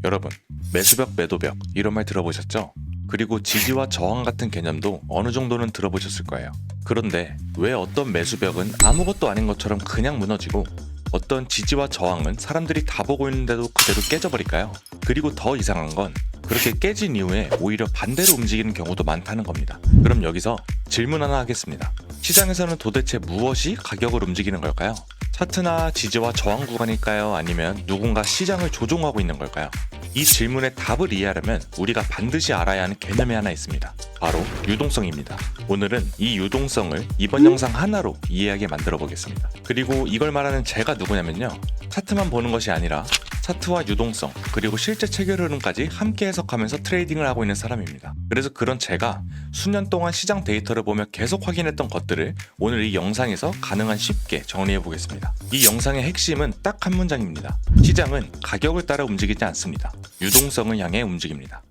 여러분, 매수벽, 매도벽 이런 말 들어보셨죠? 그리고 지지와 저항 같은 개념도 어느 정도는 들어보셨을 거예요. 그런데 왜 어떤 매수벽은 아무것도 아닌 것처럼 그냥 무너지고 어떤 지지와 저항은 사람들이 다 보고 있는데도 그대로 깨져버릴까요? 그리고 더 이상한 건 그렇게 깨진 이후에 오히려 반대로 움직이는 경우도 많다는 겁니다. 그럼 여기서 질문 하나 하겠습니다. 시장에서는 도대체 무엇이 가격을 움직이는 걸까요? 차트나 지지와 저항 구간일까요? 아니면 누군가 시장을 조종하고 있는 걸까요? 이 질문의 답을 이해하려면 우리가 반드시 알아야 하는 개념이 하나 있습니다. 바로 유동성입니다. 오늘은 이 유동성을 이번 영상 하나로 이해하게 만들어 보겠습니다. 그리고 이걸 말하는 제가 누구냐면요, 차트만 보는 것이 아니라 차트와 유동성 그리고 실제 체결 흐름까지 함께 해석하면서 트레이딩을 하고 있는 사람입니다. 그래서 그런 제가 수년 동안 시장 데이터를 보며 계속 확인했던 것들을 오늘 이 영상에서 가능한 쉽게 정리해 보겠습니다. 이 영상의 핵심은 딱 한 문장입니다. 시장은 가격을 따라 움직이지 않습니다. 유동성을 향해 움직입니다.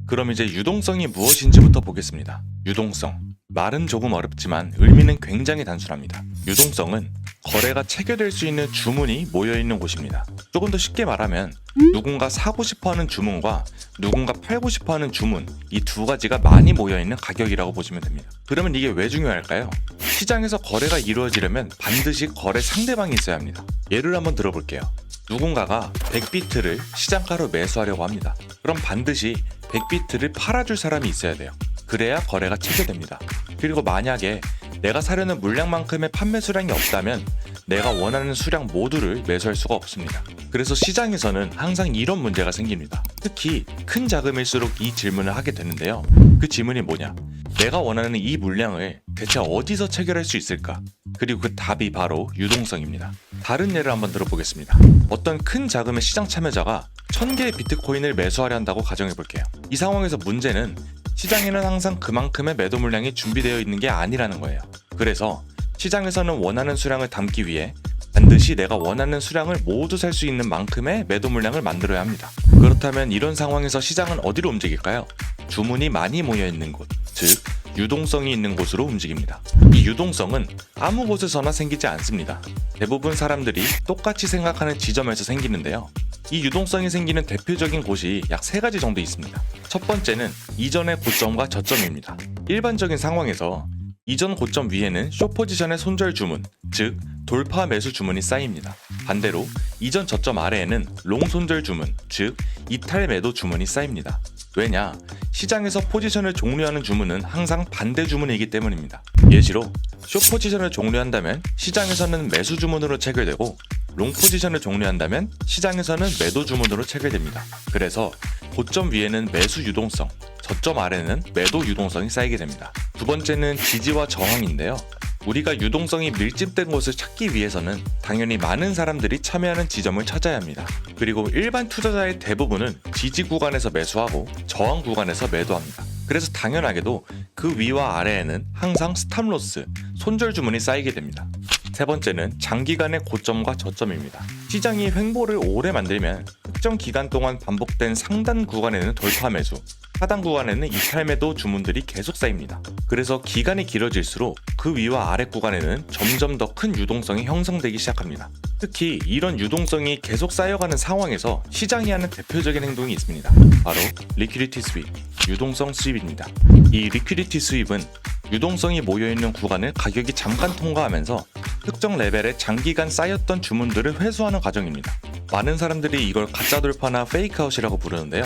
그럼 이제 유동성이 무엇인지부터 보겠습니다. 유동성. 말은 조금 어렵지만 의미는 굉장히 단순합니다. 유동성은 거래가 체결될 수 있는 주문이 모여있는 곳입니다. 조금 더 쉽게 말하면 누군가 사고 싶어하는 주문과 누군가 팔고 싶어하는 주문, 이 두 가지가 많이 모여있는 가격이라고 보시면 됩니다. 그러면 이게 왜 중요할까요? 시장에서 거래가 이루어지려면 반드시 거래 상대방이 있어야 합니다. 예를 한번 들어볼게요. 누군가가 100비트를 시장가로 매수하려고 합니다. 그럼 반드시 100비트를 팔아줄 사람이 있어야 돼요. 그래야 거래가 체결됩니다. 그리고 만약에 내가 사려는 물량만큼의 판매 수량이 없다면 내가 원하는 수량 모두를 매수할 수가 없습니다. 그래서 시장에서는 항상 이런 문제가 생깁니다. 특히 큰 자금일수록 이 질문을 하게 되는데요. 그 질문이 뭐냐? 내가 원하는 이 물량을 대체 어디서 체결할 수 있을까? 그리고 그 답이 바로 유동성입니다. 다른 예를 한번 들어보겠습니다. 어떤 큰 자금의 시장 참여자가 1000개의 비트코인을 매수하려 한다고 가정해볼게요. 이 상황에서 문제는 시장에는 항상 그만큼의 매도 물량이 준비되어 있는 게 아니라는 거예요. 그래서 시장에서는 원하는 수량을 담기 위해 반드시 내가 원하는 수량을 모두 살 수 있는 만큼의 매도 물량을 만들어야 합니다. 그렇다면 이런 상황에서 시장은 어디로 움직일까요? 주문이 많이 모여 있는 곳, 즉 유동성이 있는 곳으로 움직입니다. 이 유동성은 아무 곳에서나 생기지 않습니다. 대부분 사람들이 똑같이 생각하는 지점에서 생기는데요. 이 유동성이 생기는 대표적인 곳이 약 3가지 정도 있습니다. 첫 번째는 이전의 고점과 저점입니다. 일반적인 상황에서 이전 고점 위에는 숏포지션의 손절 주문, 즉 돌파 매수 주문이 쌓입니다. 반대로 이전 저점 아래에는 롱 손절 주문, 즉 이탈 매도 주문이 쌓입니다. 왜냐? 시장에서 포지션을 종료하는 주문은 항상 반대 주문이기 때문입니다. 예시로 숏 포지션을 종료한다면 시장에서는 매수 주문으로 체결되고 롱 포지션을 종료한다면 시장에서는 매도 주문으로 체결됩니다. 그래서 고점 위에는 매수 유동성, 저점 아래는 매도 유동성이 쌓이게 됩니다. 두 번째는 지지와 저항인데요. 우리가 유동성이 밀집된 곳을 찾기 위해서는 당연히 많은 사람들이 참여하는 지점을 찾아야 합니다. 그리고 일반 투자자의 대부분은 지지 구간에서 매수하고 저항 구간에서 매도합니다. 그래서 당연하게도 그 위와 아래에는 항상 스탑로스, 손절 주문이 쌓이게 됩니다. 세 번째는 장기간의 고점과 저점입니다. 시장이 횡보를 오래 만들면 특정 기간 동안 반복된 상단 구간에는 돌파 매수, 하단 구간에는 이탈 매도 주문들이 계속 쌓입니다. 그래서 기간이 길어질수록 그 위와 아래 구간에는 점점 더 큰 유동성이 형성되기 시작합니다. 특히 이런 유동성이 계속 쌓여가는 상황에서 시장이 하는 대표적인 행동이 있습니다. 바로 리퀴디티 스윕, 유동성 수입입니다. 이 리퀴디티 수입은 유동성이 모여있는 구간을 가격이 잠깐 통과하면서 특정 레벨에 장기간 쌓였던 주문들을 회수하는 과정입니다. 많은 사람들이 이걸 가짜 돌파나 페이크아웃이라고 부르는데요.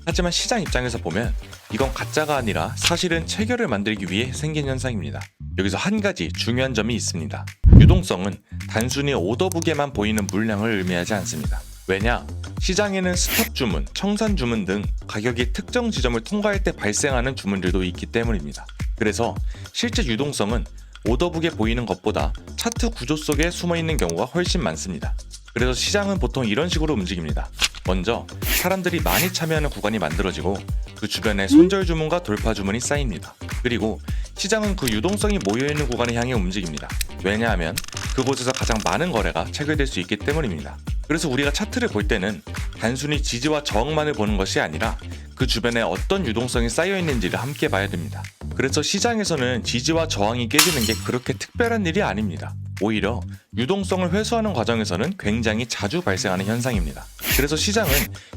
하지만 시장 입장에서 보면 이건 가짜가 아니라 사실은 체결을 만들기 위해 생긴 현상입니다. 여기서 한 가지 중요한 점이 있습니다. 유동성은 단순히 오더북에만 보이는 물량을 의미하지 않습니다. 왜냐? 시장에는 스탑 주문, 청산 주문 등 가격이 특정 지점을 통과할 때 발생하는 주문들도 있기 때문입니다. 그래서 실제 유동성은 오더북에 보이는 것보다 차트 구조 속에 숨어있는 경우가 훨씬 많습니다. 그래서 시장은 보통 이런 식으로 움직입니다. 먼저 사람들이 많이 참여하는 구간이 만들어지고 그 주변에 손절 주문과 돌파 주문이 쌓입니다. 그리고 시장은 그 유동성이 모여있는 구간을 향해 움직입니다. 왜냐하면 그곳에서 가장 많은 거래가 체결될 수 있기 때문입니다. 그래서 우리가 차트를 볼 때는 단순히 지지와 저항만을 보는 것이 아니라 그 주변에 어떤 유동성이 쌓여 있는지를 함께 봐야 됩니다. 그래서 시장에서는 지지와 저항이 깨지는 게 그렇게 특별한 일이 아닙니다. 오히려 유동성을 회수하는 과정에서는 굉장히 자주 발생하는 현상입니다. 그래서 시장은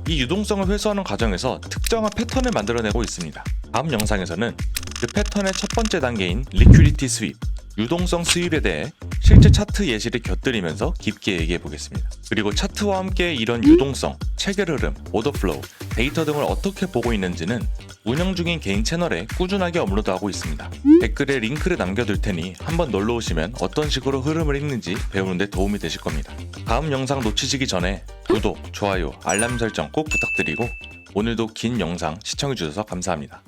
이 유동성을 회수하는 과정에서 특정한 패턴을 만들어내고 있습니다. 다음 영상에서는 그 패턴의 첫 번째 단계인 리퀴디티 스윕, 유동성 수입에 대해 실제 차트 예시를 곁들이면서 깊게 얘기해 보겠습니다. 그리고 차트와 함께 이런 유동성, 체결 흐름, 오더 플로우, 데이터 등을 어떻게 보고 있는지는 운영 중인 개인 채널에 꾸준하게 업로드하고 있습니다. 댓글에 링크를 남겨둘 테니 한번 놀러 오시면 어떤 식으로 흐름을 읽는지 배우는 데 도움이 되실 겁니다. 다음 영상 놓치시기 전에 구독, 좋아요, 알람 설정 꼭 부탁드리고 오늘도 긴 영상 시청해 주셔서 감사합니다.